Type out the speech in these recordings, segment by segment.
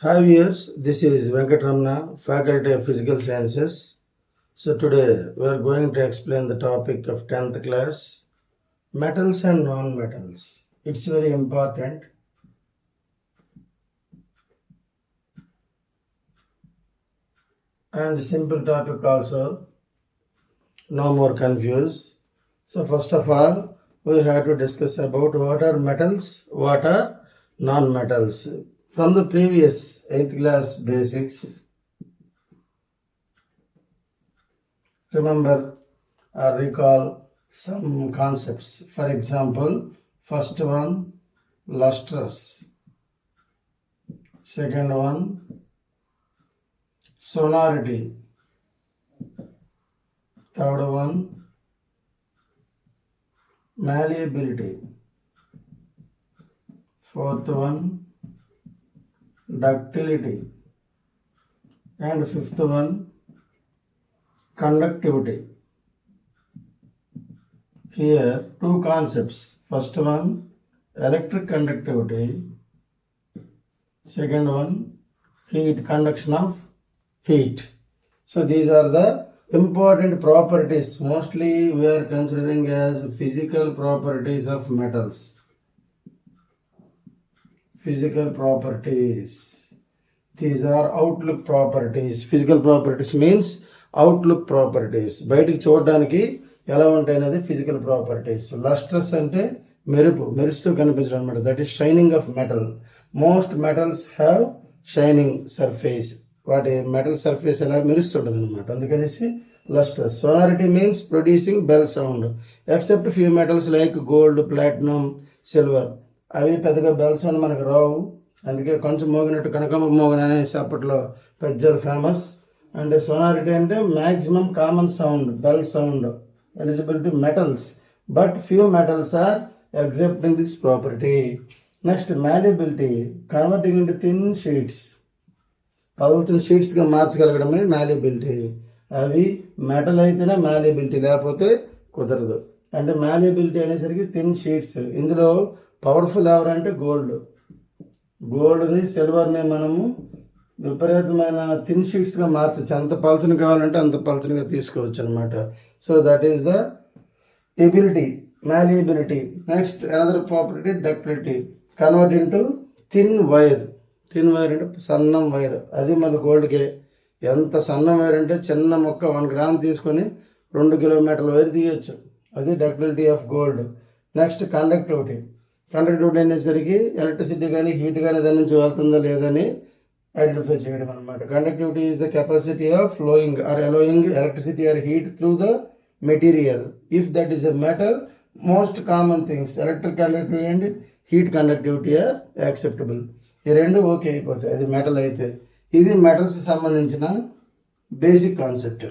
Hi viewers, this is Venkatramana, Faculty of Physical Sciences. So today we are going to explain the topic of 10th class, metals and non-metals. It's very important. And simple topic also, no more confused. So first of all, we have to discuss about what are metals, what are non-metals. From the previous 8th class basics, remember or recall some concepts. For example, first one, lustrous. Second one, sonority. Third one, malleability. Fourth one, ductility. And fifth one, conductivity. Here two concepts. First one, electric conductivity. Second one, heat, conduction of heat. So these are the important properties. Mostly we are considering as physical properties of metals. Physical properties. These are outlook properties. Physical properties means outlook properties. బయటికి చూడడానికి ఎలా ఉంటాయి అనేది physical properties. Lustrous అంటే మెరుస్తూ కనిపించడం అనమాట. That is shining of metal. Most metals have shining surface. వాటి మెటల్ సర్ఫేస్ ఎలా మెరుస్తుంటుంది అనమాట. అందుకనేసి lustrous. Sonority means producing bell sound. Except few metals like gold, platinum, silver. అవి పెద్దగా బెల్ సౌండ్ మనకు రావు. అందుకే కొంచెం మోగినట్టు కనకమ్మ మోగన్ అనేసి అప్పట్లో పెద్దలు ఫేమస్. అండ్ సోనారిటీ అంటే maximum common sound, bell sound eligible to metals. But few metals are excepting this property. Next malleability, converting into thin sheets. పలుచని షీట్స్గా మార్చగలగడమే malleability. అవి మెటల్ అయితేనే malleability, లేకపోతే కుదరదు. అంటే malleability అనేసరికి థిన్ షీట్స్. ఇందులో పవర్ఫుల్ ఎవరంటే గోల్డ్ని సిల్వర్ని మనము విపరీతమైన థిన్ షీట్స్గా మార్చవచ్చు. ఎంత పల్చని కావాలంటే అంత పల్చనిగా తీసుకోవచ్చు అనమాట. So that is the ability, malleability. Next another property, ductility. Convert into thin wire. Thin wire అంటే సన్నం వైర్. అది మన గోల్డ్కే. ఎంత సన్నం వైర్ అంటే చిన్న మొక్క 1 గ్రామ్ తీసుకొని 2 కిలోమీటర్ల వైర్ తీయచ్చు. అది ductility of gold. Next conductivity. Conductivity అనేసరికి ఎలక్ట్రిసిటీ కానీ హీట్ కానీ దాని నుంచి వెళ్తుందో లేదని ఐడెంటిఫై చేయడం అనమాట. Conductivity is the capacity of flowing or allowing electricity or heat through the material. If that is a metal, most common things electric conductivity and heat conductivity are acceptable. ఈ రెండు okay అయిపోతాయి అది metal అయితే. ఇది మెటల్స్కి సంబంధించిన basic concept.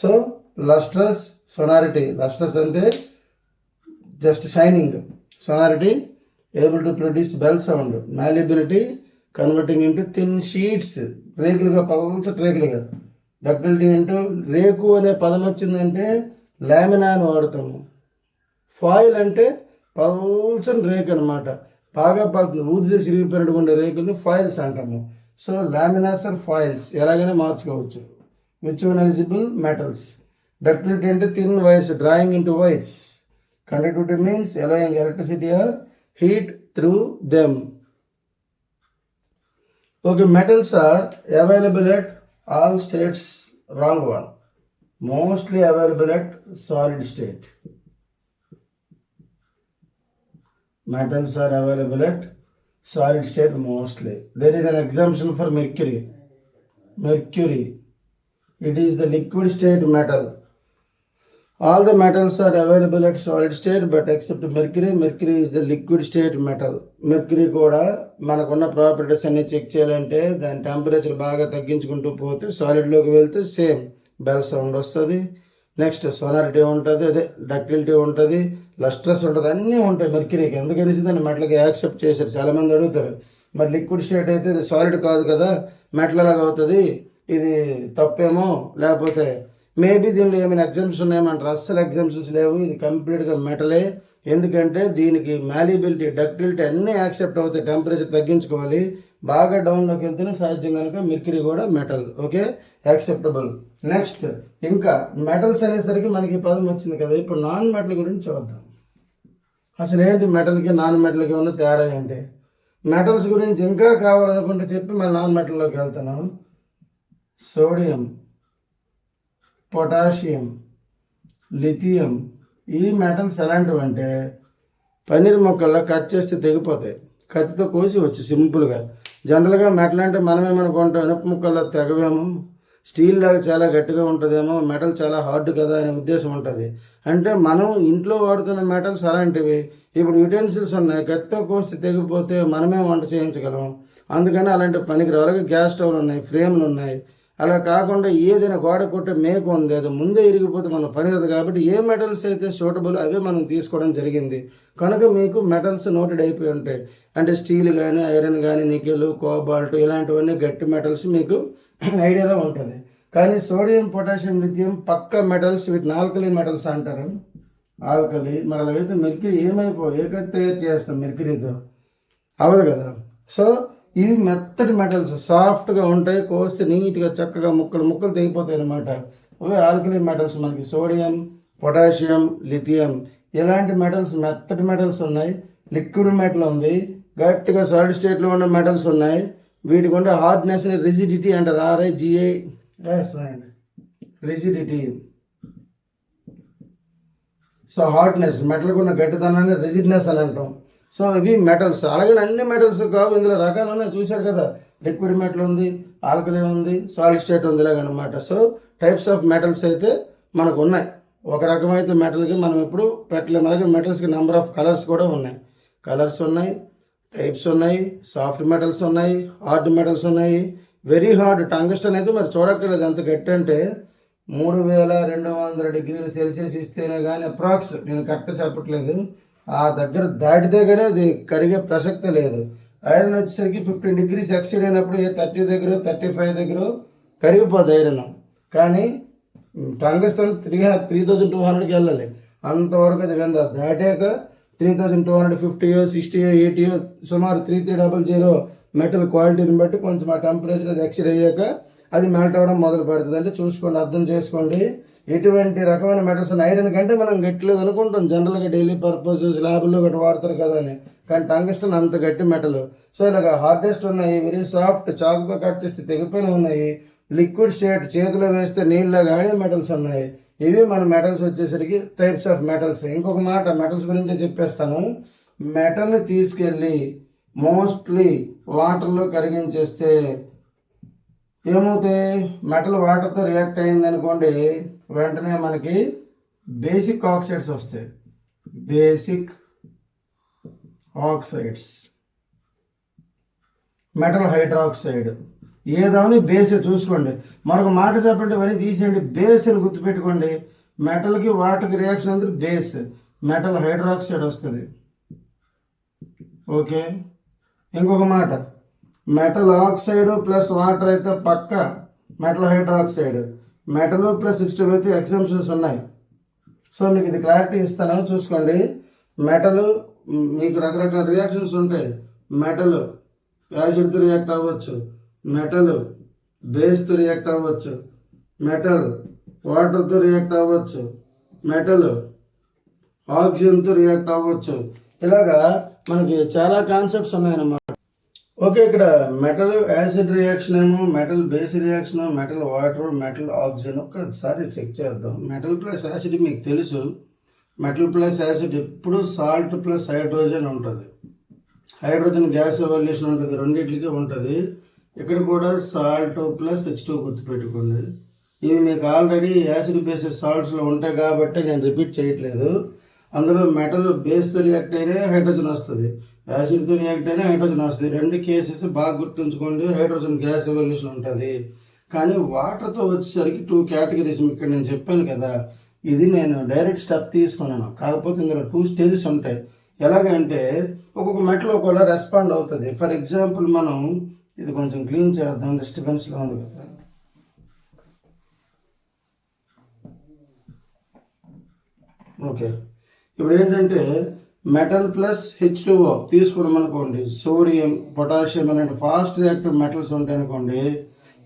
So lustrous, sonority. Lustrous అంటే just shining. Sonority able to produce bell sound. malleability, converting into thin sheets, రేకులుగా, పల్చటి రేకులుగా. డక్టిలిటీ అంటూ రేకు అనే పదం వచ్చిందంటే లామినా అని వాడతాము. ఫాయిల్ అంటే పల్చని రేకు అనమాట. బాగా పలుతుంది, ఊదితే సిరిగిపోయినట్టు ఉండే రేకుల్ని ఫాయిల్స్ అంటాము. సో లామినాస్ ఆర్ ఫాయిల్స్ ఎలాగైనా మార్చుకోవచ్చు. Which one eligible metals. Ductility అంటే thin wires, drawing into wires. Conductivity means allowing electricity or heat through them. Okay, metals are available at all states. Wrong one. Mostly available at solid state. Metals are available at solid state mostly. There is an exemption for mercury. Mercury, it is the liquid state metal. All the metals are available at solid state but except mercury. Mercury is the liquid state metal. Mercury కూడా మనకున్న properties అన్ని check చేయాలంటే దాని temperature బాగా తగ్గించుకుంటూ పోతే సాలిడ్లోకి వెళ్తే same bell sound వస్తుంది. నెక్స్ట్ సోనారిటీ ఉంటుంది, అదే డక్టిలిటీ ఉంటుంది, లస్ట్రస్ ఉంటుంది, అన్నీ ఉంటాయి మెర్క్యూరీకి. ఎందుకనేసి దాన్ని మెటల్కి యాక్సెప్ట్ చేశారు. చాలామంది అడుగుతారు, మరి లిక్విడ్ స్టేట్ అయితే ఇది సాలిడ్ కాదు కదా, మెటల్ ఎలాగ అవుతుంది, ఇది తప్పేమో, లేకపోతే మేబీ దీనిలో ఏమైనా ఎగ్జామ్స్ ఉన్నాయేమంటారు. అస్సలు ఎగ్జామ్షన్స్ లేవు. ఇది కంప్లీట్గా మెటలే. ఎందుకంటే దీనికి malleability, డక్టిలిటీ అన్నీ యాక్సెప్ట్ అవుతాయి. టెంపరేచర్ తగ్గించుకోవాలి బాగా డౌన్లోకి వెళ్తేనే సాధ్యం కనుక మెర్క్యూరీ కూడా మెటల్. Okay, acceptable. నెక్స్ట్ ఇంకా మెటల్స్ అనేసరికి మనకి పదం వచ్చింది కదా, ఇప్పుడు నాన్ మెటల్ గురించి చూద్దాం. అసలు ఏంటి మెటల్కి నాన్ మెటల్కి ఉన్న తేడా ఏంటి? మెటల్స్ గురించి ఇంకా కావాలనుకుంటే చెప్పి మళ్ళీ నాన్ మెటల్లోకి వెళ్తాను. సోడియం, పొటాషియం, లిథియం, ఈ మెటల్స్ ఎలాంటివి అంటే పన్నీర్ మొక్కల్లో కట్ చేస్తే తెగిపోతాయి, కత్తితో కోసి వచ్చు సింపుల్గా. జనరల్గా మెటల్ అంటే మనమేమనుకుంటాం ఇనుప ముక్కల్లో తెగవేమో, స్టీల్ లాగా చాలా గట్టిగా ఉంటుందేమో, మెటల్ చాలా హార్డ్ కదా అనే ఉద్దేశం ఉంటుంది. అంటే మనం ఇంట్లో వాడుతున్న మెటల్స్ అలాంటివి. ఇప్పుడు యుటెన్సిల్స్ ఉన్నాయి, కత్తితో కోసి తెగిపోతే మనమే వంట చేయించగలం, అందుకని అలాంటి పనికి. అలాగే గ్యాస్ స్టవ్లు ఉన్నాయి, ఫ్రేమ్లు ఉన్నాయి. అలా కాకుండా ఏదైనా గోడ కొట్టే మేకు ఉంది, అది ముందే ఇరిగిపోతే మనం పనిరదు. కాబట్టి ఏ మెటల్స్ అయితే సూటబుల్ అవే మనం తీసుకోవడం జరిగింది. కనుక మీకు మెటల్స్ నోటెడ్ అయిపోయి ఉంటాయి. అంటే స్టీల్ కానీ, ఐరన్ కానీ, నికెల్, కోబాల్ట్ ఇలాంటివన్నీ గట్టి మెటల్స్ మీకు ఐడియాలో ఉంటుంది. కానీ సోడియం, పొటాషియం, లిథియం పక్క మెటల్స్, వీటిని ఆల్కలీ మెటల్స్ అంటారు. ఆల్కలీ. మరి అలాగైతే మెర్క్యూరీ ఏకైతే తయారు చేస్తాం మెర్క్యూరీతో అవ్వదు కదా. సో ఇవి మెత్తటి మెటల్స్, సాఫ్ట్గా ఉంటాయి, కోస్తే నీట్గా చక్కగా ముక్కలు తెగిపోతాయి అన్నమాట. అవి ఆల్కలీ మెటల్స్ మనకి సోడియం, పొటాషియం, లిథియం. ఇలాంటి మెటల్స్ మెత్తటి మెటల్స్ ఉన్నాయి. లిక్విడ్ మెటల్ ఉంది, గట్టిగా సాలిడ్ స్టేట్లో ఉన్న మెటల్స్ ఉన్నాయి. వీటికి ఉండే హార్డ్నెస్ రిజిడిటీ అంటారు, RIGI, రిజిడిటీ. సో హార్డ్నెస్, మెటల్కి ఉన్న గట్టితనాన్ని రిజిడ్నెస్ అని అంటాం. సో ఇవి మెటల్స్. అలాగే అన్ని మెటల్స్ కావు, ఇందులో రకాలు ఉన్నాయి, చూశారు కదా. లిక్విడ్ మెటల్ ఉంది, ఆల్కలీ ఉంది, సాలిడ్ స్టేట్ ఉంది, ఇలాగనమాట. సో టైప్స్ ఆఫ్ మెటల్స్ అయితే మనకు ఉన్నాయి. ఒక రకమైతే మెటల్కి మనం ఎప్పుడు పెట్టలేము. అలాగే మెటల్స్కి నెంబర్ ఆఫ్ కలర్స్ కూడా ఉన్నాయి. కలర్స్ ఉన్నాయి, టైప్స్ ఉన్నాయి, సాఫ్ట్ మెటల్స్ ఉన్నాయి, హార్డ్ మెటల్స్ ఉన్నాయి. వెరీ హార్డ్ టంగ్స్టన్ అయితే మరి చూడక్కర్లేదు, ఎంత గట్టి అంటే 3200 డిగ్రీల సెల్సియస్ ఇస్తేనే కానీ అప్రాక్స్, నేను కరెక్ట్ చెప్పట్లేదు, ఆ దగ్గర దాటితే కానీ అది కరిగే ప్రసక్తే లేదు. ఐరన్ వచ్చేసరికి 15 డిగ్రీస్ ఎక్సీడ్ అయినప్పుడు 30 దగ్గర 35 దగ్గర కరిగిపోద్ది ఐరన్. కానీ టంగ్స్టన్ 3200కి వెళ్ళాలి, అంతవరకు అది వెంద దాటాక 3250, 60, 80, సుమారు 3300 మెటల్ క్వాలిటీని బట్టి కొంచెం ఆ టెంపరేచర్ అది ఎక్సీడ్ అయ్యాక అది మెల్ట్ అవ్వడం మొదలు పెడుతుంది. అంటే చూసుకోండి, అర్థం చేసుకోండి ఎటువంటి రకమైన మెటల్స్. ఐరన్ కంటే మనం గట్టిలేదు అనుకుంటాం జనరల్గా, డైలీ పర్పసెస్ ల్యాబ్లో గట్టి వాడతారు కదా అని. కానీ టంగ్స్టన్ అంత గట్టి మెటల్. సో ఇలాగ హార్డెస్ట్ ఉన్నాయి, వెరీ సాఫ్ట్, చాకుతో కట్ చేస్తే తెగిపోయిన ఉన్నాయి, లిక్విడ్ స్టేట్ చేతిలో వేస్తే నీళ్ళగా ఆడే మెటల్స్ ఉన్నాయి. ఇవి మన మెటల్స్ వచ్చేసరికి టైప్స్ ఆఫ్ మెటల్స్. ఇంకొక మాట మెటల్స్ గురించి చెప్పేస్తాను. మెటల్ని తీసుకెళ్ళి మోస్ట్లీ వాటర్లో కరిగించేస్తే ఏమవుతాయి, మెటల్ వాటర్తో రియాక్ట్ అయింది అనుకోండి, వెంటనే మనకి బేసిక్ ఆక్సైడ్స్ వస్తాయి. బేసిక్ ఆక్సైడ్స్, మెటల్ హైడ్రాక్సైడ్, ఏదాని బేస్ చూసుకోండి. మరొక మాట చెప్పండి, ఇవన్నీ తీసేయండి, బేస్ అని గుర్తుపెట్టుకోండి. మెటల్కి వాటర్కి రియాక్షన్ అంటే బేస్, మెటల్ హైడ్రాక్సైడ్ వస్తుంది. ఓకే, ఇంకొక మాట, మెటల్ ఆక్సైడ్ ప్లస్ వాటర్ అయితే పక్క metal hydroxide, metal plus system అయితే ఎగ్జామ్షన్స్ ఉన్నాయి. సో మీకు ఇది క్లారిటీ ఇస్తాను, చూసుకోండి. మెటల్ మీకు రకరకాల రియాక్షన్స్ ఉంటాయి. మెటల్ యాసిడ్తో రియాక్ట్ అవ్వచ్చు, మెటల్ బేస్తో రియాక్ట్ అవ్వచ్చు, మెటల్ వాటర్తో రియాక్ట్ అవ్వచ్చు, మెటల్ ఆక్సిజన్తో రియాక్ట్ అవ్వచ్చు. ఇలాగా మనకి చాలా కాన్సెప్ట్స్ ఉన్నాయన్నమాట. ఓకే, ఇక్కడ మెటల్ యాసిడ్ రియాక్షన్ ఏమో, metal base reaction, metal water, metal oxygen. ఒక్కసారి చెక్ చేద్దాం. మెటల్ ప్లస్ యాసిడ్ మీకు తెలుసు, మెటల్ ప్లస్ యాసిడ్ ఎప్పుడు సాల్ట్ ప్లస్ హైడ్రోజన్ ఉంటుంది. హైడ్రోజన్ గ్యాస్ ఎవల్యూషన్ ఉంటుంది, రెండింటికి ఉంటుంది. ఇక్కడ కూడా సాల్ట్ ప్లస్ H2 గుర్తుపెట్టుకోండి. ఇవి మీకు ఆల్రెడీ యాసిడ్ బేసిస్ సాల్ట్స్లో ఉంటాయి కాబట్టి నేను రిపీట్ చేయట్లేదు. అందులో మెటల్ బేస్తో రియాక్ట్ అయినా హైడ్రోజన్ వస్తుంది, యాసిడ్తో రియాక్ట్ అయినా హైడ్రోజన్ వస్తుంది. రెండు కేసెస్ బాగా గుర్తుంచుకోండి, హైడ్రోజన్ గ్యాస్ ఎవల్యూషన్ ఉంటుంది. కానీ వాటర్తో వచ్చేసరికి 2 కేటగిరీస్ ఇక్కడ నేను చెప్పాను కదా, ఇది నేను డైరెక్ట్ స్టెప్ తీసుకున్నాను. కాకపోతే ఇందులో 2 స్టేజెస్ ఉంటాయి. ఎలాగంటే ఒక్కొక్క మెటల్ ఒకవేళ రెస్పాండ్ అవుతుంది. ఫర్ ఎగ్జాంపుల్ మనం ఇది కొంచెం క్లీన్ చేద్దాం, డిస్టర్బెన్స్లో ఉంది కదా. ఓకే, ఇప్పుడు ఏంటంటే మెటల్ ప్లస్ H2O తీసుకున్నాం అనుకోండి, సోడియం పొటాషియం అలాంటి ఫాస్ట్ రియాక్టివ్ మెటల్స్ ఉంటాయి అనుకోండి.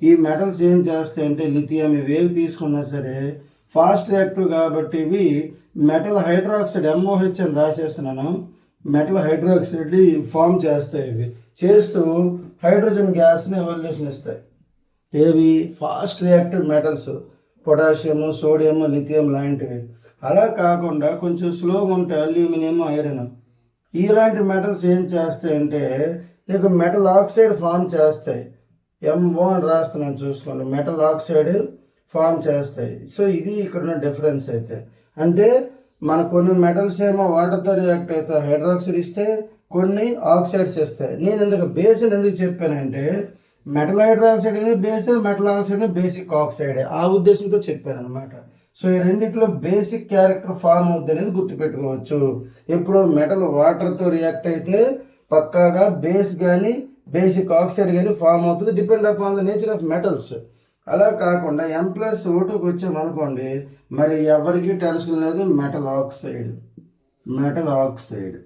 ఈ మెటల్స్ ఏం చేస్తాయంటే లిథియం ఇవేవి తీసుకున్నా సరే ఫాస్ట్ రియాక్టివ్ కాబట్టి ఇవి మెటల్ హైడ్రాక్సైడ్ MOH అని రాసేస్తున్నాను. మెటల్ హైడ్రాక్సైడ్ ఫామ్ చేస్తాయి. ఇవి చేస్తూ హైడ్రోజన్ గ్యాస్ని ఎవల్యూషన్ ఇస్తాయి. ఏవి fast reactive metals potassium sodium lithium లాంటివి. అలా కాకుండా కొంచెం స్లోగా ఉంటాయి అల్యూమినియం ఐరన్. ఇలాంటి మెటల్స్ ఏం చేస్తాయంటే నీకు మెటల్ ఆక్సైడ్ ఫామ్ చేస్తాయి. MO అని రాస్తున్నాను చూసుకోండి, మెటల్ ఆక్సైడ్ ఫామ్ చేస్తాయి. సో ఇది ఇక్కడ ఉన్న డిఫరెన్స్ అయితే. అంటే మన కొన్ని మెటల్స్ ఏమో వాటర్తో రియాక్ట్ అవుతాయి హైడ్రాక్సైడ్ ఇస్తే, కొన్ని ఆక్సైడ్స్ ఇస్తాయి. నేను ఎందుకు బేస్ ఎందుకు చెప్పానంటే మెటల్ హైడ్రాక్సైడ్ అనేది base, metal oxide basic oxide ఆ ఉద్దేశంతో చెప్పాను అనమాట. సో ఈ రెండిట్లో బేసిక్ క్యారెక్టర్ ఫామ్ అవుద్ది అనేది గుర్తుపెట్టుకోవచ్చు. ఇప్పుడు మెటల్ వాటర్తో రియాక్ట్ అయితే పక్కాగా బేస్ కానీ బేసిక్ ఆక్సైడ్ కానీ ఫామ్ అవుతుంది, depend upon the nature of metals. అలా కాకుండా M+O2కి వచ్చామనుకోండి, మరి ఎవరికి టెన్షన్ లేదు. మెటల్ ఆక్సైడ్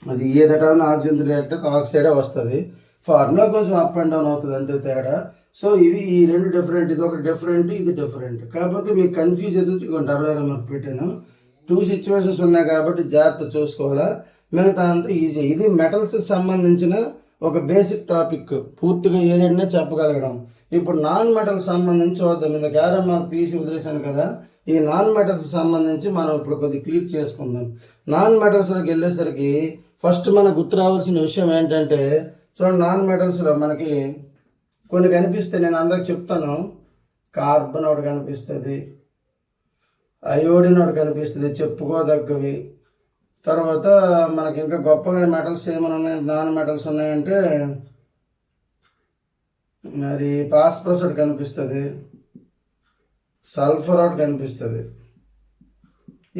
అది ఏదైనా ఆక్సిజన్ రియాక్ట్ అయితే ఆక్సైడే వస్తుంది. ఫార్ములా కొంచెం అప్ అండ్ డౌన్ అవుతుంది అంతే తేడా. సో ఇవి ఈ రెండు డిఫరెంట్, ఇది ఒక డిఫరెంట్ ఇది డిఫరెంట్. కాకపోతే మీకు కన్ఫ్యూజ్ అవుతుంది. డబుల్ మార్క్ పెట్టాను. 2 సిచ్యువేషన్స్ ఉన్నాయి కాబట్టి జాగ్రత్త చూసుకోవాలా. మిగతా అంతా ఈజీ. ఇది మెటల్స్కి సంబంధించిన ఒక బేసిక్ టాపిక్. పూర్తిగా ఏదైనా చెప్పగలగడం. ఇప్పుడు నాన్ మెటల్స్ సంబంధించి చూద్దాం. ఇంత క్యారమ్ మార్క్ తీసి వదిలేశాను కదా, ఈ నాన్ మెటల్స్ సంబంధించి మనం ఇప్పుడు కొద్దిగా క్లియర్ చేసుకుందాం. నాన్ మెటల్స్లోకి వెళ్ళేసరికి ఫస్ట్ మనకు గుర్తు రావాల్సిన విషయం ఏంటంటే చూడండి, నాన్ మెటల్స్లో మనకి కొన్ని కనిపిస్తాయి. నేను అందరికి చెప్తాను. కార్బన్ ఒకటి కనిపిస్తుంది, అయోడిన్ ఒకటి కనిపిస్తుంది, చెప్పుకోదగ్గవి. తర్వాత మనకి ఇంకా గొప్పగా మెటల్స్ ఏమైనా ఉన్నాయి, నాన్ మెటల్స్ ఉన్నాయంటే మరి ఫాస్ఫరస్ ఒకటి కనిపిస్తుంది, సల్ఫర్ ఒకటి కనిపిస్తుంది.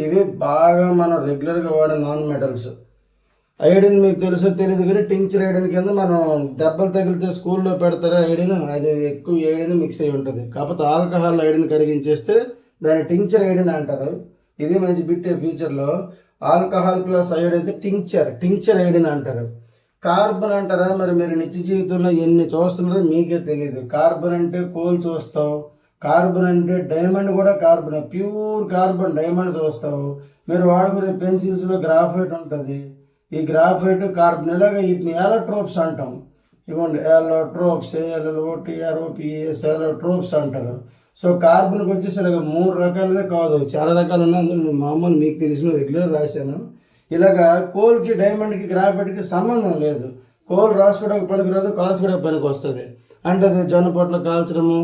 ఇవి బాగా మనం రెగ్యులర్గా వాడే నాన్ మెటల్స్. ఐడిన్ మీకు తెలుసో తెలియదు కానీ టింక్చర్ ఐడిన్ కింద మనం దెబ్బలు తగిలితే స్కూల్లో పెడతారా ఐడిన్, అది ఎక్కువ ఐడిన్ మిక్స్ అయి ఉంటుంది. కాకపోతే ఆల్కహాల్ ఐడిన్ కరిగించేస్తే దాన్ని టింక్చర్ ఐడిన్ అంటారు. ఇది మంచి బిట్టే ఫ్యూచర్లో. ఆల్కహాల్ ప్లస్ ఐడిన్ అయితే టింక్చర్ ఐడిన్ అంటారు. కార్బన్ అంటారా, మరి మీరు నిత్య జీవితంలో ఎన్ని చూస్తున్నారో మీకే తెలియదు. కార్బన్ అంటే కోల్ చూస్తావు, కార్బన్ అంటే డైమండ్ కూడా కార్బన్, ప్యూర్ కార్బన్ డైమండ్ చూస్తావు. మీరు వాడుకునే పెన్సిల్స్లో గ్రాఫైట్ ఉంటుంది. ఈ గ్రాఫైట్ కార్బన్ ఇలాగ వీటిని ఎలక్ట్రోప్స్ అంటాం. ఇవ్వండి ఎలక్ట్రోప్స్, LLOTROPS ఎలక్ట్రోప్స్ అంటారు. సో కార్బన్కి వచ్చేసి ఇలాగ 3 రకాలుగా కాదు, చాలా రకాలు ఉన్నాయి. అందులో మామూలు మీకు తెలిసిన రెగ్యులర్ రాశాను. ఇలాగా కోల్కి డైమండ్కి గ్రాఫైట్కి సంబంధం లేదు. కోల్ రాసుకోవడానికి పనికిరాదు, కాల్చుకోవడానికి పనికి వస్తుంది. అంటే అది జొన్నపొట్లు కాల్చడము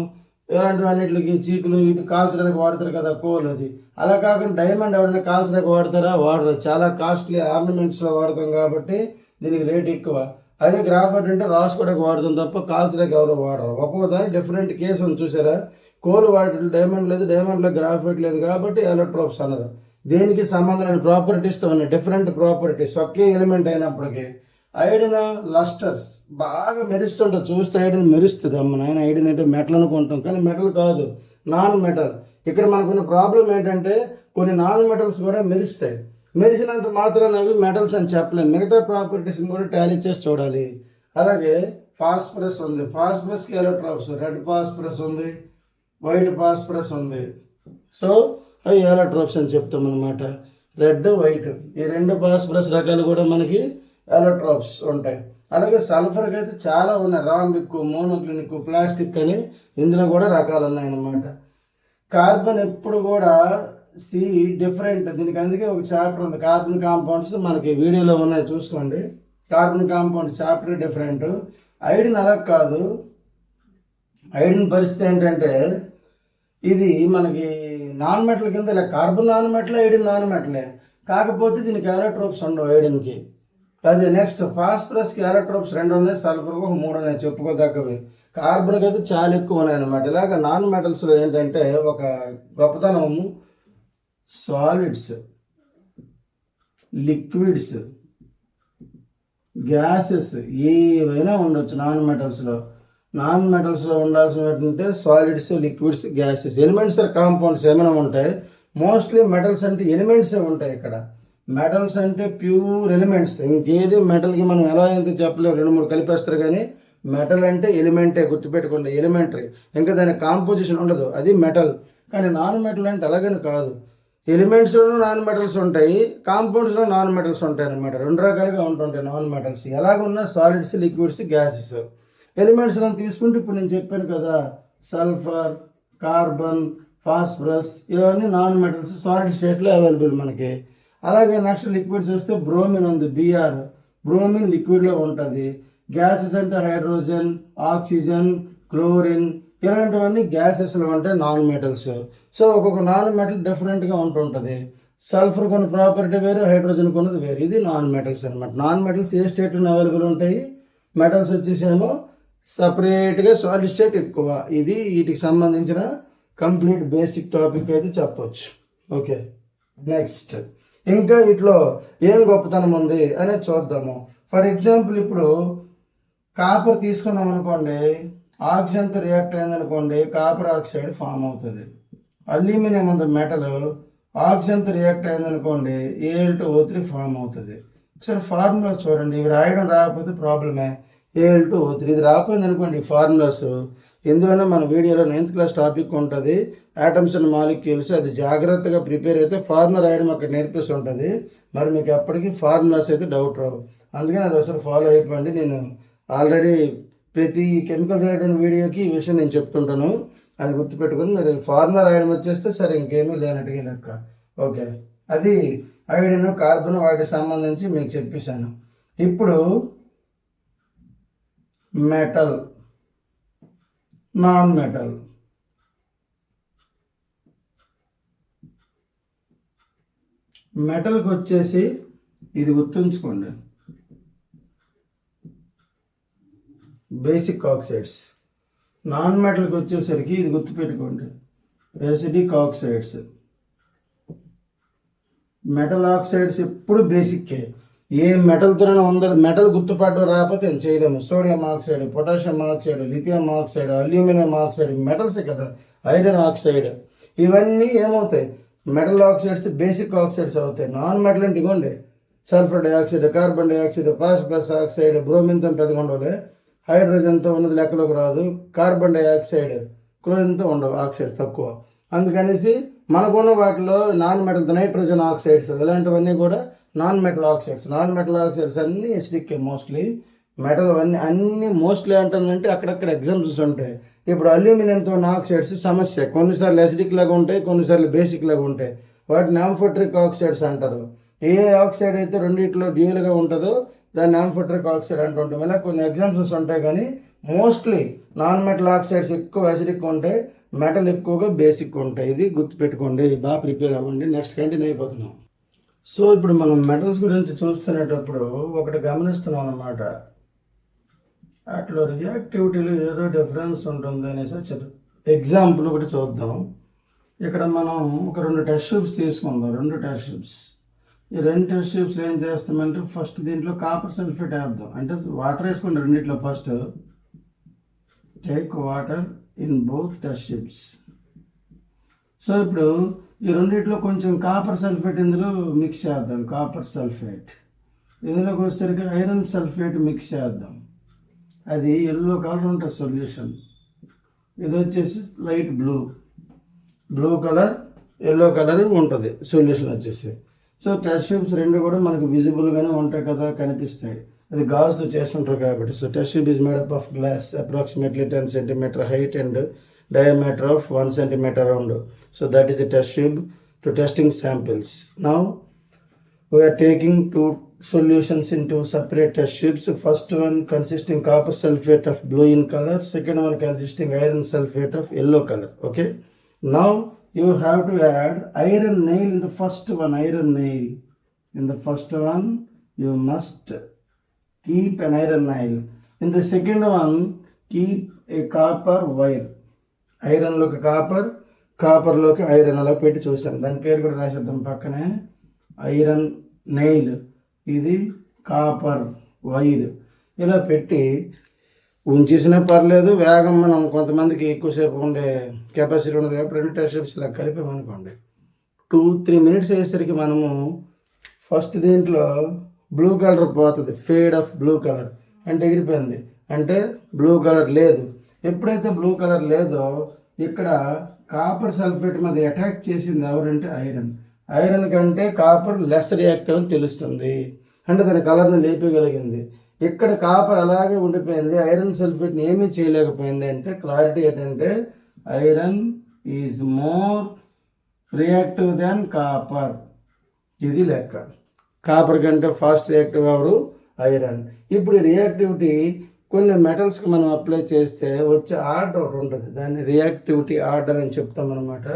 ఇలాంటివన్నిటికి చీకులు ఇటు కాల్చడానికి వాడతారు కదా కోల్. అది అలా కాకుండా డైమండ్ ఎవరైనా కాల్చడానికి వాడతారా? వాడరు. చాలా కాస్ట్లీ ఆర్నమెంట్స్లో వాడతాం కాబట్టి దీనికి రేట్ ఎక్కువ. అదే గ్రాఫైట్ అంటే రాసుకోవడానికి వాడతాం తప్ప కాల్చడానికి ఎవరు వాడరు. ఒక్కో దానికి డిఫరెంట్ కేసు ఉంది చూసారా. కోల్ వాటి డైమండ్ లేదు, డైమండ్లో గ్రాఫైట్ లేదు కాబట్టి ఎలక్ట్రోప్స్ అన్నారు. దేనికి సంబంధమైన ప్రాపర్టీస్తో ఉన్నాయి, డిఫరెంట్ ప్రాపర్టీస్ ఒకే ఎలిమెంట్ అయినప్పటికీ. ఐడిన్ లస్టర్స్ బాగా మెరుస్తుంటుంది. చూస్తే ఐడిన్ మెరుస్తుంది. అమ్మ నాయన ఐడిన్ అంటే మెటల్ అనుకుంటాం, కానీ మెటల్ కాదు, నాన్ మెటల్. ఇక్కడ మనకున్న ప్రాబ్లం ఏంటంటే కొన్ని నాన్ మెటల్స్ కూడా మెరుస్తాయి. మెరిసినంత మాత్రాన అవి మెటల్స్ అని చెప్పలేము. మిగతా ప్రాపర్టీస్ని కూడా టాలీ చేసి చూడాలి. అలాగే ఫాస్ఫరస్ ఉంది, ఫాస్ఫరస్కి ఎలక్ట్రోప్స్, రెడ్ ఫాస్ఫరస్ ఉంది, వైట్ ఫాస్ఫరస్ ఉంది. సో అవి ఎలక్ట్రోప్స్ అని చెప్తాం అనమాట. రెడ్ వైట్ ఈ 2 ఫాస్ఫరస్ రకాలు కూడా మనకి ఎలక్ట్రోప్స్ ఉంటాయి. అలాగే సల్ఫర్కి అయితే చాలా ఉన్నాయి. రాంబిక్, మోనోక్లినిక్, ప్లాస్టిక్ అని ఇందులో కూడా రకాలు ఉన్నాయన్నమాట. కార్బన్ ఎప్పుడు కూడా డిఫరెంట్. దీనికి అందుకే ఒక చాప్టర్ ఉంది కార్బన్ కాంపౌండ్స్, మనకి వీడియోలో ఉన్నాయి చూసుకోండి. Carbon compound chapter different. Iodine అలా కాదు. ఐడిన్ పరిస్థితి ఏంటంటే ఇది మనకి నాన్ మెటల్ కింద ఇలా కార్బన్ నాన్ మెటలే, ఐడిన్ నాన్ మెటలే. కాకపోతే దీనికి ఎలక్ట్రోప్స్ ఉండవు ఐడిన్కి. అదే నెక్స్ట్ ఫాస్ఫరస్కి ఎలక్ట్రోప్స్ 2 ఉన్నాయి, సల్ఫర్కి ఒక 3 ఉన్నాయి చెప్పుకోదగ్గవి. కార్బన్కి అయితే చాలా ఎక్కువ ఉన్నాయి అన్నమాట. ఇలాగ నాన్ మెటల్స్లో ఏంటంటే ఒక గొప్పతనం, సాలిడ్స్, లిక్విడ్స్, గ్యాసెస్ ఏవైనా ఉండొచ్చు నాన్ మెటల్స్లో. నాన్ మెటల్స్లో ఉండాల్సినటువంటి solids, liquids, gases. Elements or compounds ఏమైనా ఉంటాయి. మోస్ట్లీ మెటల్స్ అంటే ఎలిమెంట్సే ఉంటాయి ఇక్కడ. మెటల్స్ అంటే ప్యూర్ ఎలిమెంట్స్. ఇంకేది మెటల్కి మనం ఎలా అయితే చెప్పలేము, 2-3 కలిపేస్తారు. కానీ మెటల్ అంటే ఎలిమెంటే, గుర్తుపెట్టుకోండి, ఎలిమెంటరీ. ఇంకా దాని కాంపోజిషన్ ఉండదు, అది మెటల్. కానీ నాన్ మెటల్ అంటే అలాగని కాదు, ఎలిమెంట్స్లోనూ నాన్ మెటల్స్ ఉంటాయి, కాంపౌండ్స్లో నాన్ మెటల్స్ ఉంటాయి అన్నమాట. 2 రకాలుగా ఉంటుంటాయి నాన్ మెటల్స్. ఎలాగున్నా సాలిడ్స్, లిక్విడ్స్, గ్యాసెస్. ఎలిమెంట్స్లో తీసుకుంటే ఇప్పుడు నేను చెప్పాను కదా, సల్ఫర్, కార్బన్, ఫాస్ఫరస్, ఇవన్నీ నాన్ మెటల్స్, సాలిడ్ స్టేట్లో అవైలబుల్ మనకి. అలాగే నెక్స్ట్ లిక్విడ్స్ వస్తే బ్రోమిన్ ఉంది, Br, బ్రోమిన్ లిక్విడ్లో ఉంటుంది. గ్యాసెస్ అంటే హైడ్రోజన్, ఆక్సిజన్, క్లోరిన్, ఇలాంటివన్నీ గ్యాసెస్లో ఉంటాయి, నాన్ మెటల్స్. సో ఒక్కొక్క నాన్ మెటల్ డిఫరెంట్గా ఉంటుంటుంది. సల్ఫర్ కొన్ని ప్రాపర్టీ వేరు, హైడ్రోజన్ కొన్నది వేరు. ఇది నాన్ మెటల్స్ అనమాట. నాన్ మెటల్స్ ఏ స్టేట్లో అవైలబుల్ ఉంటాయి, మెటల్స్ వచ్చేసేమో సపరేట్గా, సాలిడ్ స్టేట్ ఎక్కువ. ఇది వీటికి సంబంధించిన కంప్లీట్ బేసిక్ టాపిక్ అయితే చెప్పొచ్చు. ఓకే, నెక్స్ట్ ఇంకా వీటిలో ఏం గొప్పతనం ఉంది అనేది చూద్దాము. ఫర్ ఎగ్జాంపుల్ ఇప్పుడు కాపర్ తీసుకున్నాం అనుకోండి, ఆక్సిజన్తో రియాక్ట్ అయిందనుకోండి, కాపర్ ఆక్సైడ్ ఫామ్ అవుతుంది. అల్యూమినియం ఉంది మెటల్, ఆక్సిజన్తో రియాక్ట్ అయిందనుకోండి, Al2O3 ఫామ్ అవుతుంది. ఒకసారి ఫార్ములా చూడండి, ఇవి రాయడం రాకపోతే ప్రాబ్లమే. Al2O3 ఇది రాకపోయింది అనుకోండి ఫార్ములాస్, ఎందుకంటే మన వీడియోలో 9th క్లాస్ టాపిక్ ఉంటుంది, ఆటమ్స్ అండ్ మాలిక్యూల్స్. అది జాగ్రత్తగా ప్రిపేర్ అయితే ఫార్ములా రాయడం అక్కడ నేర్పిస్తుంటుంది. మరి మీకు ఎప్పటికీ ఫార్ములాస్ అయితే డౌట్ రావు. అందుకని అది ఒకసారి ఫాలో అయిపోండి. నేను ఆల్రెడీ ప్రతి కెమికల్ రిలేటెడ్ వీడియోకి ఈ విషయం నేను చెప్తుంటాను, అది గుర్తుపెట్టుకుని మరి ఫార్ములా రాయడం వచ్చేస్తే సరే, ఇంకేమీ లేనట్టుగా లెక్క. ఓకే, అది ఐడిన్, కార్బన్, వాటికి సంబంధించి మీకు చెప్పేశాను. ఇప్పుడు మెటల్, నాన్ మెటల్. మెటల్కి వచ్చేసి ఇది గుర్తుంచుకోండి, బేసిక్ ఆక్సైడ్స్. నాన్ మెటల్కి వచ్చేసరికి ఇది గుర్తుపెట్టుకోండి, యాసిడిక్ ఆక్సైడ్స్. మెటల్ ఆక్సైడ్స్ ఎప్పుడు బేసిక్కే. ఏ మెటల్తోనే ఉందో, మెటల్ గుర్తుపట్టడం రాకపోతే ఏం చేయలేము. Sodium oxide, potassium oxide, lithium oxide, aluminium oxide, మెటల్సే కదా. ఐరన్ ఆక్సైడ్, ఇవన్నీ ఏమవుతాయి, మెటల్ ఆక్సైడ్స్, బేసిక్ ఆక్సైడ్స్ అవుతాయి. నాన్ మెటల్ అంటే ఇవ్వండి, sulphur dioxide, carbon dioxide, phosphorus oxide, బ్రోమిన్తో పెద్దగా ఉండవు, హైడ్రోజన్తో ఉన్నది లెక్కలోకి రాదు, కార్బన్ డైఆక్సైడ్, క్లోరిన్తో ఉండవు, ఆక్సైడ్స్ తక్కువ. అందుకనేసి మనకున్న వాటిలో నాన్ మెటల్, నైట్రోజన్ ఆక్సైడ్స్, ఇలాంటివన్నీ కూడా non metal oxides. Non metal oxides అన్నీ ఎసిడిక్ మోస్ట్లీ. మెటల్ అన్నీ మోస్ట్లీ అంటానంటే అక్కడక్కడ ఎగ్జాంపుల్స్ ఉంటాయి. ఇప్పుడు అల్యూమినియంతో ఉన్న ఆక్సైడ్స్ సమస్య, కొన్నిసార్లు ఎసిడిక్ లాగా ఉంటాయి, కొన్నిసార్లు బేసిక్ లాగా ఉంటాయి. వాటిని ఆంఫోట్రిక్ ఆక్సైడ్స్ అంటారు. ఏ ఆక్సైడ్ అయితే రెండిట్లో డ్యూయల్గా ఉంటుందో దాన్ని ఆంఫోట్రిక్ ఆక్సైడ్ అంటుంటాం. ఇలా కొన్ని ఎగ్జాంపుల్స్ ఉంటాయి. కానీ మోస్ట్లీ నాన్ మెటల్ ఆక్సైడ్స్ ఎక్కువ ఎసిడిక్ ఉంటాయి, మెటల్ ఎక్కువగా బేసిక్ ఉంటాయి. ఇది గుర్తుపెట్టుకోండి, బాగా ప్రిపేర్ అవ్వండి. నెక్స్ట్ కంటిన్యూ అయిపోతున్నాం. సో ఇప్పుడు మనం మెటల్స్ గురించి చూస్తున్నప్పుడు ఒకటి గమనిస్తున్నాం అన్నమాట, అట్లా రియాక్టివిటీలో ఏదో డిఫరెన్స్ ఉంటుంది అనేసి వచ్చారు. ఎగ్జాంపుల్ ఒకటి చూద్దాం. ఇక్కడ మనం ఒక 2 టెస్ట్ ట్యూబ్స్ తీసుకుందాం. 2 టెస్ట్ ట్యూబ్స్. ఈ 2 టెస్ట్ ట్యూబ్స్ ఏం చేస్తామంటే ఫస్ట్ దీంట్లో కాపర్ సల్ఫేట్ వేద్దాం. అంటే వాటర్ వేసుకోండి రెండిట్లో. First take water in both test tubes. So ఇప్పుడు ఈ రెండిట్లో కొంచెం కాపర్ సల్ఫేట్ ఇందులో మిక్స్ చేద్దాం. కాపర్ సల్ఫేట్ ఇందులోకి వచ్చేసరికి ఐరన్ సల్ఫేట్ మిక్స్ చేద్దాం. అది ఎల్లో కలర్ ఉంటుంది సొల్యూషన్. ఇది వచ్చేసి light blue colour, yellow colour ఉంటుంది సొల్యూషన్ వచ్చేసి. సో టెస్ట్ ట్యూబ్స్ 2 కూడా మనకు విజిబుల్గానే ఉంటాయి కదా, కనిపిస్తాయి. అది గాజుతో చేస్తుంటారు కాబట్టి. So test tube is made up of glass approximately 10 cm height and diameter of 1 cm round. So that is a test tube to testing samples. Now we are taking 2 solutions into separate test tubes. First one consisting copper sulfate of blue in color, second one consisting iron sulfate of yellow color. Okay, now you have to add iron nail in the first one. Iron nail in the first one you must keep an iron nail. In the second one keep a copper wire. ఐరన్లోకి కాపర్లోకి iron అలా పెట్టి చూసాను. దాని పేరు కూడా రాసేద్దాం పక్కనే. ఐరన్ నెయిల్, ఇది కాపర్ వైర్. ఇలా పెట్టి ఉంచేసినా పర్లేదు, వేగం మనం కొంతమందికి ఎక్కువసేపు ఉండే కెపాసిటీ ఉండదు కాబట్టి 2 టెస్ట్ ట్యూబ్స్ ఇలా కలిపామనుకోండి, 2-3 minutes అయ్యేసరికి మనము ఫస్ట్ దీంట్లో బ్లూ కలర్ పోతుంది, ఫేడ్ ఆఫ్ బ్లూ కలర్ అంటే ఎగిరిపోయింది, అంటే బ్లూ కలర్ లేదు. ఎప్పుడైతే బ్లూ కలర్ లేదో ఇక్కడ కాపర్ సల్ఫేట్ మీద అటాక్ చేసింది ఎవరంటే ఐరన్. ఐరన్ కంటే కాపర్ లెస్ రియాక్టివ్ అని తెలుస్తుంది, అంటే దాని కలర్ని లేపగలిగింది. ఇక్కడ కాపర్ అలాగే ఉండిపోయింది, ఐరన్ సల్ఫేట్ని ఏమీ చేయలేకపోయింది. అంటే క్లారిటీ ఏంటంటే iron is more reactive than copper. ఇది లెక్క. కాపర్ కంటే ఫాస్ట్ రియాక్టివ్ ఎవరు? ఐరన్. ఇప్పుడు రియాక్టివిటీ కొన్ని మెటల్స్కి మనం అప్లై చేస్తే వచ్చే ఆర్డర్ ఒకటి ఉంటుంది, దాన్ని రియాక్టివిటీ ఆర్డర్ అని చెప్తాం అనమాట.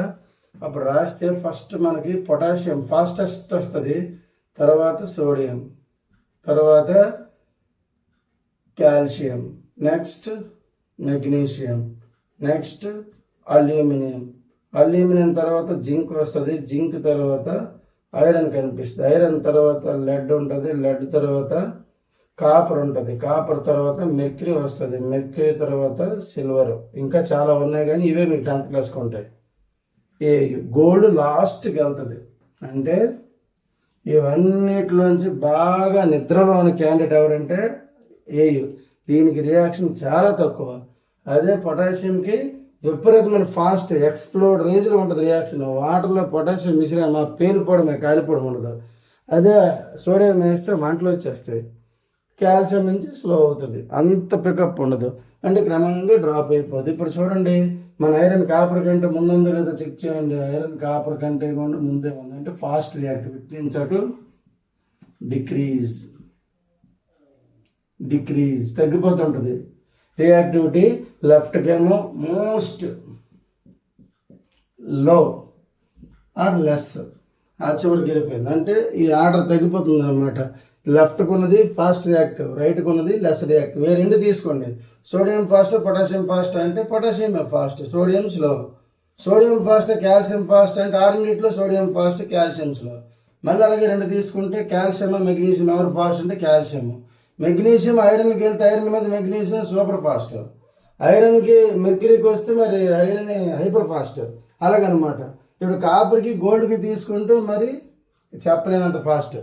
అప్పుడు రాస్తే ఫస్ట్ మనకి పొటాషియం ఫాస్టెస్ట్ వస్తుంది, తర్వాత సోడియం, తర్వాత calcium, next magnesium, next aluminium. Aluminium తర్వాత జింక్ వస్తుంది, జింక్ తర్వాత ఐరన్ కనిపిస్తుంది, ఐరన్ తర్వాత లెడ్ ఉంటుంది, లెడ్ తర్వాత కాపర్ ఉంటుంది, కాపర్ తర్వాత మెర్క్యూరీ వస్తుంది, మెర్క్యూరీ తర్వాత సిల్వర్. ఇంకా చాలా ఉన్నాయి కానీ ఇవే మీకు 10th క్లాస్కి ఉంటాయి. ఏ గోల్డ్ లాస్ట్కి వెళ్తుంది. అంటే ఇవన్నిటిలోంచి బాగా నిద్రలో ఉన్న క్యాండిడేట్ ఎవరంటే ఏయు. దీనికి రియాక్షన్ చాలా తక్కువ. అదే పొటాషియంకి విపరీతమైన ఫాస్ట్ ఎక్స్ప్లోడ్ రేంజ్లో ఉంటుంది రియాక్షన్. వాటర్లో పొటాషియం మిశ్రమ పేలిపోవడమే, కాలిపోవడం ఉండదు. అదే సోడియం వేస్తే మంటలు వచ్చేస్తాయి. కాల్షియం నుంచి స్లో అవుతుంది, అంత పికప్ ఉండదు, అంటే క్రమంగా డ్రాప్ అయిపోతుంది. ఇప్పుడు చూడండి, మన ఐరన్ కాపర్ కంటే ముందుందో లేదో చెక్ చేయండి. ఐరన్ కాపర్ కంటే కూడా ముందే ఉంది, అంటే ఫాస్ట్ రియాక్టివిటీ నుంచి అటు డిక్రీజ్ తగ్గిపోతుంటుంది రియాక్టివిటీ. లెఫ్ట్కేమో మోస్ట్ లో ఆర్ లెస్, ఆ చివరికి వెళ్ళిపోయింది. అంటే ఈ ఆర్డర్ తగ్గిపోతుంది అనమాట. లెఫ్ట్కి ఉన్నది ఫాస్ట్ రియాక్టివ్, రైట్కి ఉన్నది లెస్ రియాక్టివ్. ఏ రెండు తీసుకోండి, సోడియం ఫాస్ట్ పొటాషియం ఫాస్ట్ అంటే potassium fast, sodium slow. Sodium fast calcium fast అంటే ఆరున్నిట్లో సోడియం ఫాస్ట్, కాల్షియం స్లో. మళ్ళీ అలాగే రెండు తీసుకుంటే కాల్షియం మెగ్నీషియం ఎవరు ఫాస్ట్ అంటే కాల్షియం. మెగ్నీషియం ఐరన్కి వెళ్తే ఐరన్ మీద మెగ్నీషియం సూపర్ ఫాస్ట్, ఐరన్కి మెర్క్యూరీకి వస్తే మరి ఐరన్ హైపర్ ఫాస్ట్, అలాగనమాట. ఇప్పుడు కాపర్కి గోల్డ్కి తీసుకుంటూ మరి చెప్పలేనంత ఫాస్ట్.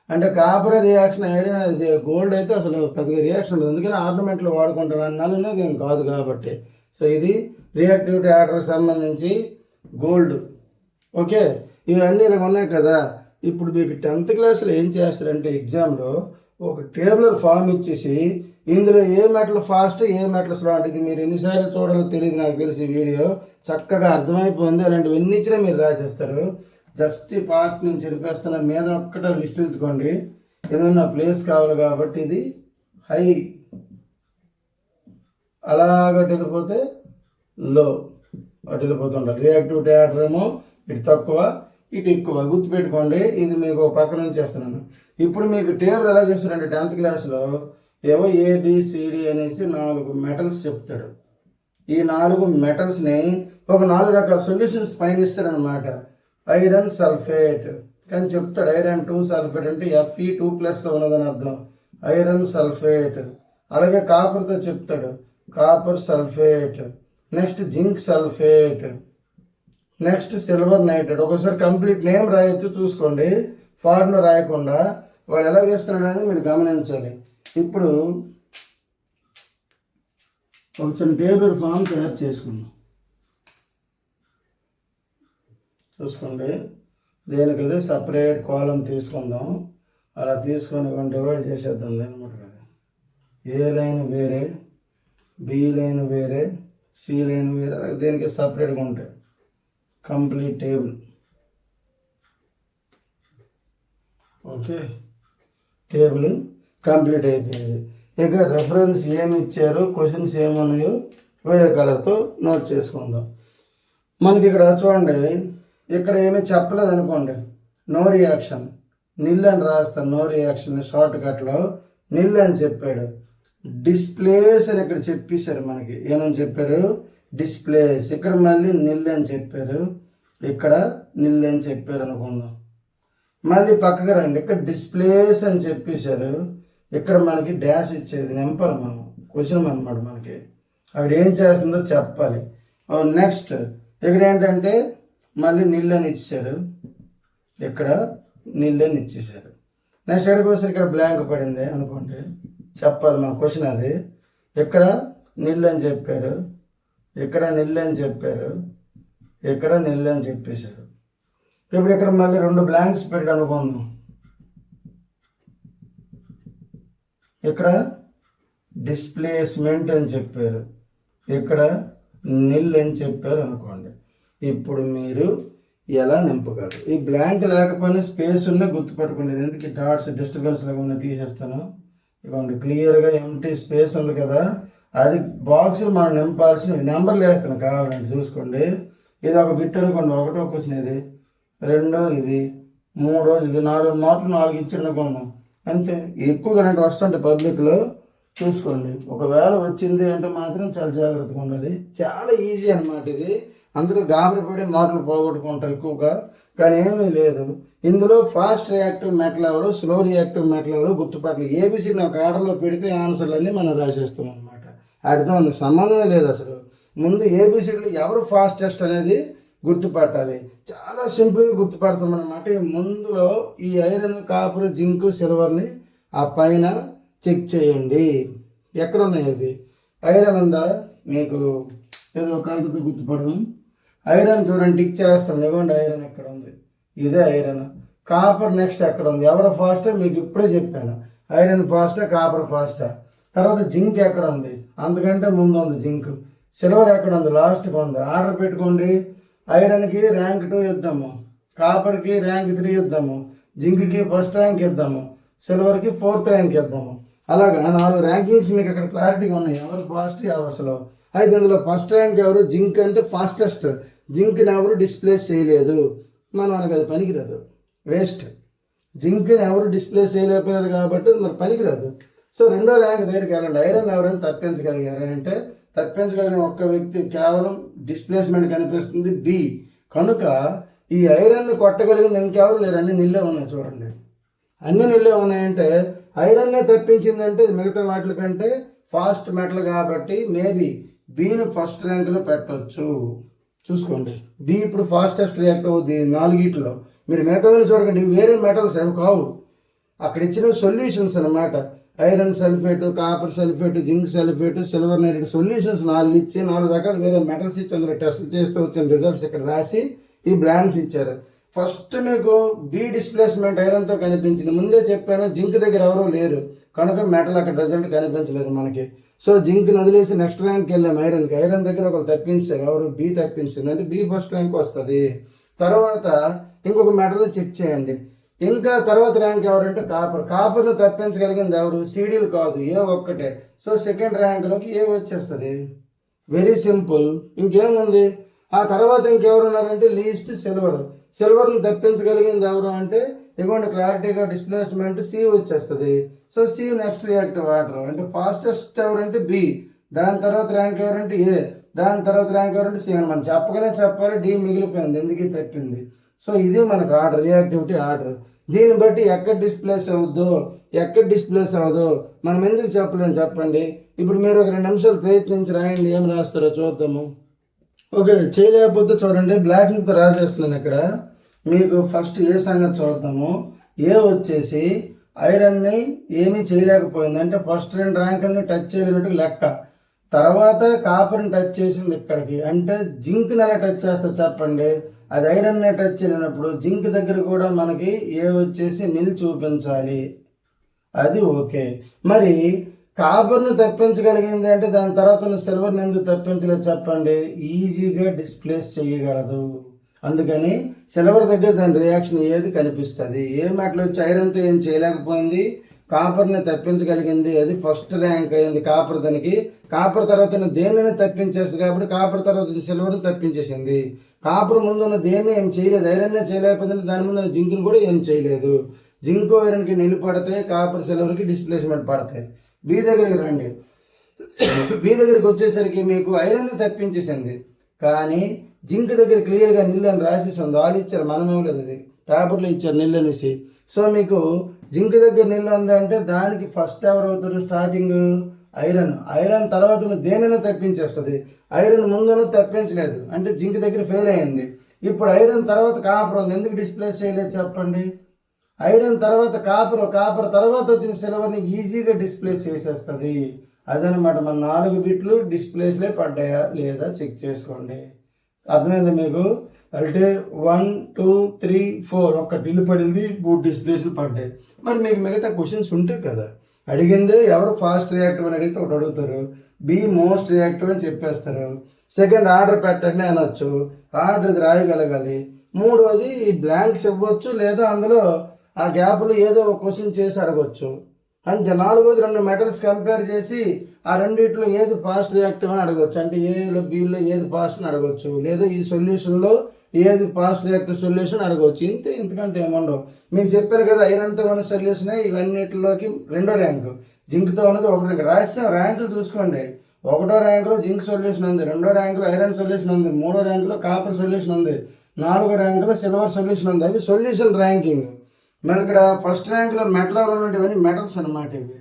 అంటే కాపర్ రియాక్షన్ ఐరన్ గోల్డ్ అయితే అసలు పెద్దగా రియాక్షన్ ఉండదు, అందుకని ఆర్నమెంట్లో వాడుకుంటాం అన్నాను, ఏం కాదు కాబట్టి. సో ఇది రియాక్టివిటీ ఆర్డర్కి సంబంధించి గోల్డ్. ఓకే, ఇవన్నీ ఇలా ఉన్నాయి కదా. ఇప్పుడు మీకు 10th క్లాస్లో ఏం చేస్తారంటే ఎగ్జామ్లో ఒక టేబులర్ ఫామ్ ఇచ్చేసి ఇందులో ఏ మెటల్ ఫాస్ట్ ఏ మెటల్ స్లో అంటే, ఇది మీరు ఎన్నిసార్లు చూడాలో తెలియదు, నాకు తెలిసి వీడియో చక్కగా అర్థమైపోయింది. అలాంటివన్నీ ఇచ్చినా మీరు రాసేస్తారు. జస్ట్ ఈ పార్ట్ నుంచి చెరిపేస్తున్న మీద ఒక్కటే లిస్ట్ ఉంచుకోండి, ఏదన్నా ప్లేస్ కావాలి కాబట్టి. ఇది హై, అలాగ వెళ్ళిపోతే లో, అటు వెళ్ళిపోతుంటారు. రియాక్టివిటీ ఆర్డర్ ఏమో ఇటు తక్కువ ఇటు ఎక్కువ, గుర్తుపెట్టుకోండి. ఇది మీకు పక్క నుంచి చేస్తున్నాను. ఇప్పుడు మీకు టేబుల్ ఎలా చేస్తారంటే 10th క్లాస్లో ఏవో ఏబిసిడి అనేసి 4 మెటల్స్ చెప్తాడు. ఈ 4 మెటల్స్ని ఒక 4 రకాల సొల్యూషన్స్ పైన ఇస్తారనమాట. ఐరన్ సల్ఫేట్ కానీ చెప్తాడు, ఐరన్ 2 సల్ఫేట్ అంటే Fe2+ ఉన్నదని అర్థం, ఐరన్ సల్ఫేట్. అలాగే కాపర్తో చెప్తాడు, copper sulphate. Next zinc sulphate, next silver nitrate. ఒకసారి కంప్లీట్ నేమ్ రాయొచ్చు, చూసుకోండి, ఫార్ములా రాయకుండా. వాడు ఎలా వేస్తున్నాడు అనేది మీరు గమనించాలి. ఇప్పుడు ఒక చిన్న టేబుల్ ఫామ్ తయారు చేసుకుందాం. చూసుకోండి, దేనికదే సపరేట్ కాలం తీసుకుందాం. అలా తీసుకొని డివైడ్ చేసేద్దాం అనమాట కదా. ఏ లైన్ వేరే, బి లైన్ వేరే, సి లైన్ వేరే, అలాగే దేనికి సపరేట్గా ఉంటాయి. Complete table. Okay, table complete అయిపోయింది. ఇక రెఫరెన్స్ ఏమి ఇచ్చారు, క్వశ్చన్స్ ఏమన్నాయో వేరే కలర్తో నోట్ చేసుకుందాం. మనకి ఇక్కడ చూడండి, ఇక్కడ ఏమీ చెప్పలేదు అనుకోండి, నో రియాక్షన్, నిల్ అని రాస్తాను. నో రియాక్షన్ షార్ట్ కట్లో నిల్ అని చెప్పాడు. డిస్ప్లేస్ అని ఇక్కడ చెప్పేశారు మనకి. ఏమని చెప్పారు? డిస్ప్లేస్. ఇక్కడ మళ్ళీ నిల్ అని చెప్పారు, ఇక్కడ నిల్ అని చెప్పారు అనుకుందాం. మళ్ళీ పక్కకు రండి, ఇక్కడ డిస్ప్లేస్ అని చెప్పేశారు, ఇక్కడ మనకి డాష్ ఇచ్చేది నెంపర్ మనం క్వశ్చన్ అనమాట. మనకి అక్కడ ఏం చేస్తుందో చెప్పాలి. నెక్స్ట్ ఇక్కడ ఏంటంటే మళ్ళీ నిల్ అని ఇచ్చారు, ఇక్కడ నిల్ అని ఇచ్చేసారు. నెక్స్ట్ ఎక్కడికి వచ్చి ఇక్కడ బ్లాంక్ పడింది అనుకోండి, చెప్పాలి మన క్వశ్చన్ అది. ఇక్కడ నిల్ అని చెప్పారు, ఇక్కడ నిల్ అని చెప్పారు, ఇక్కడ నిల్ అని చెప్పేశారు. ఇప్పుడు ఇక్కడ మళ్ళీ 2 బ్లాంక్స్ పెట్టి అనుకుందాం. ఇక్కడ డిస్ప్లేస్మెంట్ అని చెప్పారు, ఇక్కడ నిల్ అని చెప్పారు అనుకోండి. ఇప్పుడు మీరు ఎలా నింపగలరు? ఈ బ్లాంక్ లేకపోయినా స్పేస్ ఉన్న గుర్తుపెట్టుకోండి. ఎందుకు ఈ డాట్స్ డిస్టర్బెన్స్ లేకుండా తీసేస్తాను. ఇవ్వండి, క్లియర్గా ఎంటీ స్పేస్ ఉంది కదా, అది బాక్స్లో మనం నింపాల్సిన నెంబర్లు వేస్తాను కావాలంటే చూసుకోండి. ఇది ఒక బిట్ అనుకోండి, 1వ క్వశ్చన్ ఇది, 2 ఇది, 3 ఇది, 4 మార్కులు 4 ఇచ్చాడు అనుకోండి అంతే. ఎక్కువగా అంటే వస్తుంటే పబ్లిక్లో చూసుకోండి. ఒకవేళ వచ్చింది అంటే మాత్రం చాలా జాగ్రత్తగా ఉండాలి. చాలా ఈజీ అన్నమాట ఇది. అందరూ గాబరపడి మార్కులు పోగొట్టుకుంటారు ఎక్కువగా, కానీ ఏమీ లేదు. ఇందులో ఫాస్ట్ రియాక్టివ్ మెటల్ ఎవరు, స్లో రియాక్టివ్ మెటల్ ఎవరు గుర్తుపట్టాలి. ఏబిసిని ఒక ఆర్డర్లో పెడితే ఆన్సర్లన్నీ మనం రాసేస్తాం అనమాట. వాటితో అందుకు సంబంధమే లేదు అసలు. ముందు ఏబిసిడ్లు ఎవరు ఫాస్టెస్ట్ అనేది గుర్తుపట్టాలి. చాలా సింపుల్గా గుర్తుపడతాం అన్నమాట. ముందులో ఈ ఐరన్, కాపర్, జింక్, సిల్వర్ని ఆ పైన చెక్ చేయండి. ఎక్కడ ఉన్నాయి అవి? ఐరన్ ఉందా మీకు? ఏదో కాలుతో గుర్తుపడదాం. ఐరన్ చూడండి, టిక్ చేస్తాం. ఇవ్వండి, ఐరన్ ఎక్కడ ఉంది? ఇదే ఐరన్. కాపర్ నెక్స్ట్ ఎక్కడ ఉంది? ఎవరు ఫాస్టా మీకు ఇప్పుడే చెప్పాను. ఐరన్ ఫాస్టా, కాపర్ ఫాస్టా? తర్వాత జింక్ ఎక్కడ ఉంది? అంతకంటే ముందు ఉంది జింక్. సిల్వర్ ఎక్కడ ఉంది? లాస్ట్గా ఉంది. ఆర్డర్ పెట్టుకోండి. ఐరన్కి ర్యాంక్ 2 ఇద్దాము, కాపర్కి ర్యాంక్ 3 ఇద్దాము, జింక్కి ఫస్ట్ ర్యాంక్ ఇద్దాము, సిల్వర్కి 4th ర్యాంక్ ఇద్దాము. అలాగా 4 ర్యాంకింగ్స్ మీకు అక్కడ క్లారిటీగా ఉన్నాయి, ఎవరు ఫాస్ట్ ఎవరు స్లో. అయితే ఇందులో ఫస్ట్ ర్యాంక్ ఎవరు? జింక్ అంటే ఫాస్టెస్ట్. జింక్ని ఎవరు డిస్ప్లేస్ చేయలేదు, మనకి అది పనికిరాదు, వేస్ట్. జింక్ని ఎవరు డిస్ప్లేస్ చేయలేకపోయారు కాబట్టి మరి పనికిరాదు. సో 2వ ర్యాంక్ దగ్గరికి వెళ్ళండి. ఐరన్ ఎవరైనా తప్పించగలిగారు అంటే తప్పించగలిగిన ఒక్క వ్యక్తి కేవలం డిస్ప్లేస్మెంట్ కనిపిస్తుంది, బి. కనుక ఈ ఐరన్ని కొట్టగలిగింది ఇంకెవరు లేరు, అన్ని నిల్లే ఉన్నాయి. చూడండి, అన్ని నిల్లే ఉన్నాయంటే ఐరన్నే తప్పించిందంటే మిగతా వాటి కంటే ఫాస్ట్ మెటల్ కాబట్టి మేబీ బీని ఫస్ట్ ర్యాంక్లో పెట్టవచ్చు. చూసుకోండి, బి ఇప్పుడు ఫాస్టెస్ట్ రియాక్ట్ అవుద్ది 4 మీరు మిగతావన్నీ చూడకండి, వేరే మెటల్స్ అవి కావు. అక్కడ ఇచ్చిన సొల్యూషన్స్ అన్నమాట. Iron sulphate, copper sulphate, zinc sulphate, silver nitrate solutions 4 ఇచ్చి 4 రకాల వేరే మెటల్స్ ఇచ్చి అందులో టెస్ట్ చేస్తూ వచ్చిన రిజల్ట్స్ ఇక్కడ రాసి ఈ బ్లాంక్స్ ఇచ్చారు. ఫస్ట్ మీకు బి డిస్ప్లేస్మెంట్ ఐరన్తో కనిపించింది. ముందే చెప్పాను, జింక్ దగ్గర ఎవరో లేరు కనుక మెటల్ అక్కడ రిజల్ట్ కనిపించలేదు మనకి. సో జింక్ని వదిలేసి నెక్స్ట్ ర్యాంక్కి వెళ్ళాం ఐరన్కి. ఐరన్ దగ్గర ఒకరు తప్పించారు, ఎవరు? బి తప్పించింది, అంటే బి ఫస్ట్ ర్యాంక్ వస్తుంది. తర్వాత ఇంకొక మెటల్ని చెక్ చేయండి. ఇంకా తర్వాత ర్యాంక్ ఎవరంటే కాపర్. కాపర్ని తప్పించగలిగింది ఎవరు? సీడీలు కాదు, ఏ ఒక్కటే. సో సెకండ్ ర్యాంక్లోకి ఏ వచ్చేస్తుంది. వెరీ సింపుల్, ఇంకేముంది? ఆ తర్వాత ఇంకెవరు ఉన్నారంటే లీస్ట్ సిల్వర్. సిల్వర్ని తప్పించగలిగింది ఎవరు అంటే ఇవ్వండి క్లారిటీగా డిస్ప్లేస్మెంట్ సి వచ్చేస్తుంది. So C next reactive water. అంటే ఫాస్టెస్ట్ ఎవరంటే బి, దాని తర్వాత ర్యాంక్ ఎవరంటే ఏ, దాని తర్వాత ర్యాంక్ ఎవరంటే సి అని మనం చెప్పగానే చెప్పాలి. డి మిగిలిపోయింది, ఎందుకు తప్పింది. సో ఇది మనకు ఆర్డర్, రియాక్టివిటీ ఆర్డర్. దీన్ని బట్టి ఎక్కడ డిస్ప్లేస్ అవుద్దో ఎక్కడ డిస్ప్లేస్ అవ్వదో మనం ఎందుకు చెప్పలేము చెప్పండి. ఇప్పుడు మీరు ఒక 2 నిమిషాలు ప్రయత్నించి రాయండి, ఏం రాస్తారో చూద్దాము. ఓకే, చేయలేకపోతే చూడండి, బ్లాక్తో రాసేస్తున్నాను ఇక్కడ. మీకు ఫస్ట్ ఏ సంగతి చూద్దాము. ఏ వచ్చేసి ఐరన్ని ఏమీ చేయలేకపోయింది అంటే ఫస్ట్ 2 ర్యాంకుల్ని టచ్ చేయలేనట్టు లెక్క. తర్వాత కాపర్ని టచ్ చేసింది ఇక్కడికి, అంటే జింక్ని ఎలా టచ్ చేస్తారు చెప్పండి. అది ఐరన్నే టచ్ చేయలేనప్పుడు జింక్ దగ్గర కూడా మనకి ఏ వచ్చేసి నిల్ చూపించాలి, అది ఓకే. మరి కాపర్ను తప్పించగలిగింది అంటే దాని తర్వాత సిల్వర్ని ఎందుకు తప్పించలేదు చెప్పండి. ఈజీగా డిస్ప్లేస్ చేయగలదు, అందుకని సిల్వర్ దగ్గర దాని రియాక్షన్ ఏది కనిపిస్తుంది. ఏ మెటల్ వచ్చి ఐరన్తో ఏం చేయలేకపోయింది, కాపర్ని తప్పించగలిగింది, అది ఫస్ట్ ర్యాంక్ అయింది కాపర్. దానికి కాపర్ తర్వాత దేనిని తప్పించేస్తుంది కాబట్టి కాపర్ తర్వాత సిల్వర్ని తప్పించేసింది. కాపర్ ముందు ఉన్న దేన్ని ఏం చేయలేదు, ఐరన్నే చేయలేకపోయింది, దాని ముందు జింక్ని కూడా ఏం చేయలేదు. జింక్ ఐరన్కి నిలు పడతాయి, కాపర్ సిల్వర్కి డిస్ప్లేస్మెంట్ పడతాయి. బి దగ్గరికి రండి. బి దగ్గరికి వచ్చేసరికి మీకు ఐరన్ని తప్పించేసింది, కానీ జింక్ దగ్గర క్లియర్గా నిల్ అని రాసేసి ఉంది. వాళ్ళు ఇచ్చారు, మనమే లేదు, అది పేపర్లో ఇచ్చారు నిల్ అనేసి. సో మీకు జింక్ దగ్గర నిల్ ఉందంటే దానికి ఫస్ట్ ఎవరు అవుతారు? Starting iron. ఐరన్ తర్వాత దేనైనా తప్పించేస్తుంది. ఐరన్ ముందును తప్పించలేదు అంటే జింక్ దగ్గర ఫెయిల్ అయింది. ఇప్పుడు ఐరన్ తర్వాత కాపర్ ఉంది, ఎందుకు డిస్ప్లేస్ చేయలేదు చెప్పండి. ఐరన్ తర్వాత కాపర్ తర్వాత వచ్చిన సిల్వర్ని ఈజీగా డిస్ప్లేస్ చేసేస్తుంది. అదనమాట మన 4 బిట్లు డిస్ప్లేస్లే పడ్డాయా లేదా చెక్ చేసుకోండి. అర్థమైంది మీకు? అంటే 1 2 3 4 ఒక్క బిల్లు పడింది, 3 డిస్ప్లేస్లు పడ్డాయి. మరి మీకు మిగతా క్వశ్చన్స్ ఉంటాయి కదా, అడిగిందే ఎవరు ఫాస్ట్ రియాక్టివ్ అని అడిగితే ఒకటి అడుగుతారు, బి మోస్ట్ రియాక్టివ్ అని చెప్పేస్తారు. సెకండ్ ఆర్డర్ పెట్టండి అనొచ్చు, ఆర్డర్ ఇది రాయగలగాలి. మూడవది బ్లాంక్స్ ఇవ్వచ్చు, లేదా అందులో ఆ గ్యాప్లో ఏదో ఒక క్వశ్చన్ చేసి అడగవచ్చు అంతే. నాలుగోది 2 మెటల్స్ కంపేర్ చేసి ఆ రెండిట్లో ఏది ఫాస్ట్ రియాక్టివ్ అని అడగవచ్చు, అంటే ఏలో బీలో ఏది ఫాస్ట్ అని అడగవచ్చు, లేదా ఈ సొల్యూషన్లో ఏది ఫాస్ట్ రియాక్టివ్ సొల్యూషన్ అడగవచ్చు. ఇంతకంటే ఏముండవు. మీకు చెప్పారు కదా, ఐరన్తో ఉన్న సొల్యూషనే ఇవన్నిటిలోకి 2వ ర్యాంకు, జింక్తో ఉన్నది 1వ ర్యాంక్. రాసిన ర్యాంకులు చూసుకోండి, 1వ ర్యాంకులో జింక్ సొల్యూషన్ ఉంది, 2వ ర్యాంకులో ఐరన్ సొల్యూషన్ ఉంది, 3వ ర్యాంకులో కాపర్ సొల్యూషన్ ఉంది, 4వ ర్యాంకులో సిల్వర్ సొల్యూషన్ ఉంది. అవి సొల్యూషన్ ర్యాంకింగ్. మరి ఇక్కడ ఫస్ట్ ర్యాంక్లో మెటల్ ఉన్నటువంటివన్నీ మెటల్స్ అనమాట. ఇవి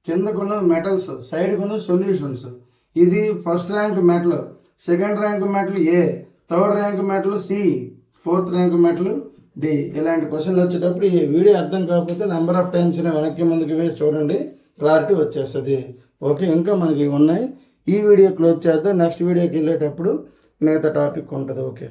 కిందకున్న మెటల్స్, సైడ్కున్న సొల్యూషన్స్. ఇది first rank metal, second rank metal A, third rank metal C, 4th rank metal D. ఇలాంటి క్వశ్చన్లు వచ్చేటప్పుడు ఈ వీడియో అర్థం కాకపోతే నెంబర్ ఆఫ్ టైమ్స్ వెనక్కి ముందుకు వేసి చూడండి, క్లారిటీ వచ్చేస్తుంది. ఓకే, ఇంకా మనకి ఉన్నాయి. ఈ వీడియో క్లోజ్ చేద్దాం, నెక్స్ట్ వీడియోకి వెళ్ళేటప్పుడు మిగతా టాపిక్ ఉంటుంది. ఓకే.